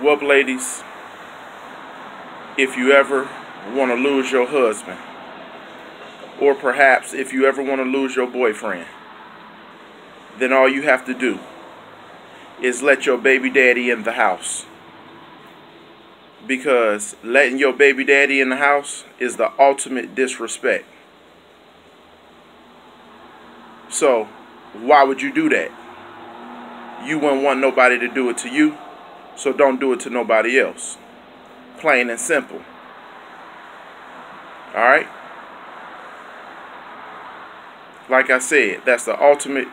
Well, ladies, if you ever want to lose your husband, or perhaps if you ever want to lose your boyfriend, then all you have to do is let your baby daddy in the house. Because letting your baby daddy in the house is the ultimate disrespect. So, why would you do that? You wouldn't want nobody to do it to you, so don't do it to nobody else. Plain and simple. Alright? Like I said, that's the ultimate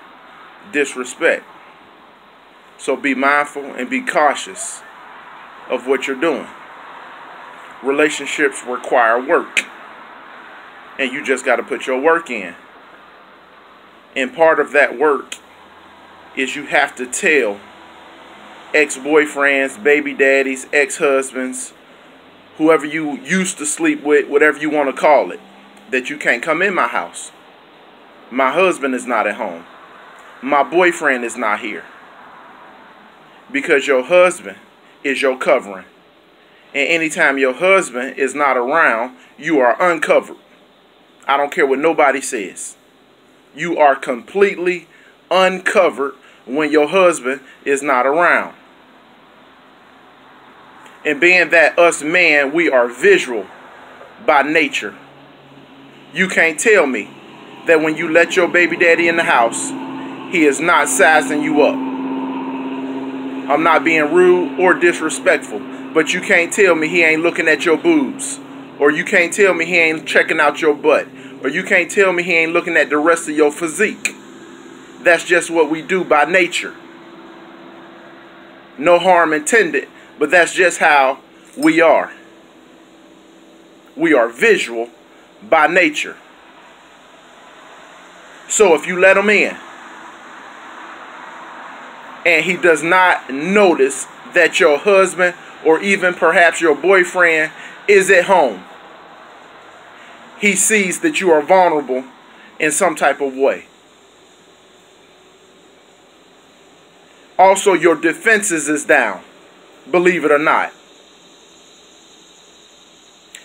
disrespect. So be mindful and be cautious of what you're doing. Relationships require work. And you just got to put your work in. And part of that work is you have to tell ex-boyfriends, baby daddies, ex-husbands, whoever you used to sleep with, whatever you want to call it, that you can't come in my house. My husband is not at home. My boyfriend is not here. Because your husband is your covering. And anytime your husband is not around, you are uncovered. I don't care what nobody says. You are completely uncovered when your husband is not around. And being that us men, we are visual by nature. You can't tell me that when you let your baby daddy in the house, he is not sizing you up. I'm not being rude or disrespectful, but you can't tell me he ain't looking at your boobs. Or you can't tell me he ain't checking out your butt. Or you can't tell me he ain't looking at the rest of your physique. That's just what we do by nature. No harm intended, but that's just how we are. We are visual by nature. So if you let him in, and he does not notice that your husband or even perhaps your boyfriend is at home, he sees that you are vulnerable in some type of way. Also, your defenses is down, believe it or not.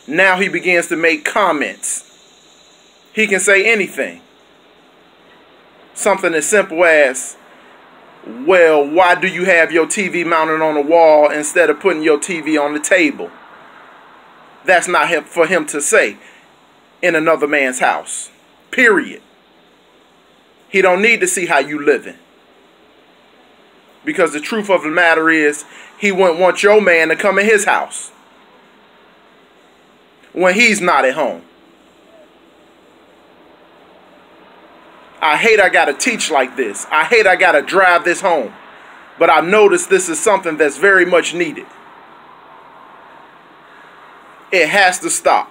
Now he begins to make comments. He can say anything. Something as simple as, well, why do you have your TV mounted on the wall instead of putting your TV on the table? That's not for him to say in another man's house. Period. He don't need to see how you living. Because the truth of the matter is, he wouldn't want your man to come in his house when he's not at home. I hate I gotta teach like this. I hate I gotta drive this home. But I've noticed this is something that's very much needed. It has to stop.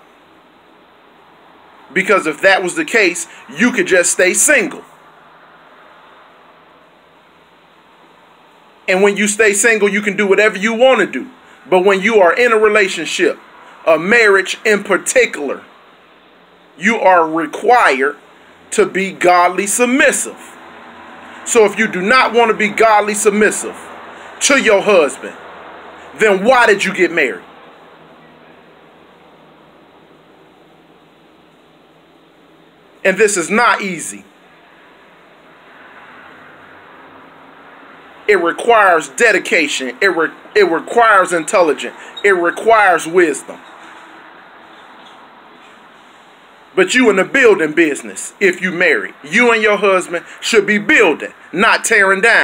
Because if that was the case, you could just stay single. And when you stay single, you can do whatever you want to do. But when you are in a relationship, a marriage in particular, you are required to be godly submissive. So if you do not want to be godly submissive to your husband, then why did you get married? And this is not easy. It requires dedication. It requires intelligence. It requires wisdom. But you in the building business, if you married, you and your husband should be building, not tearing down.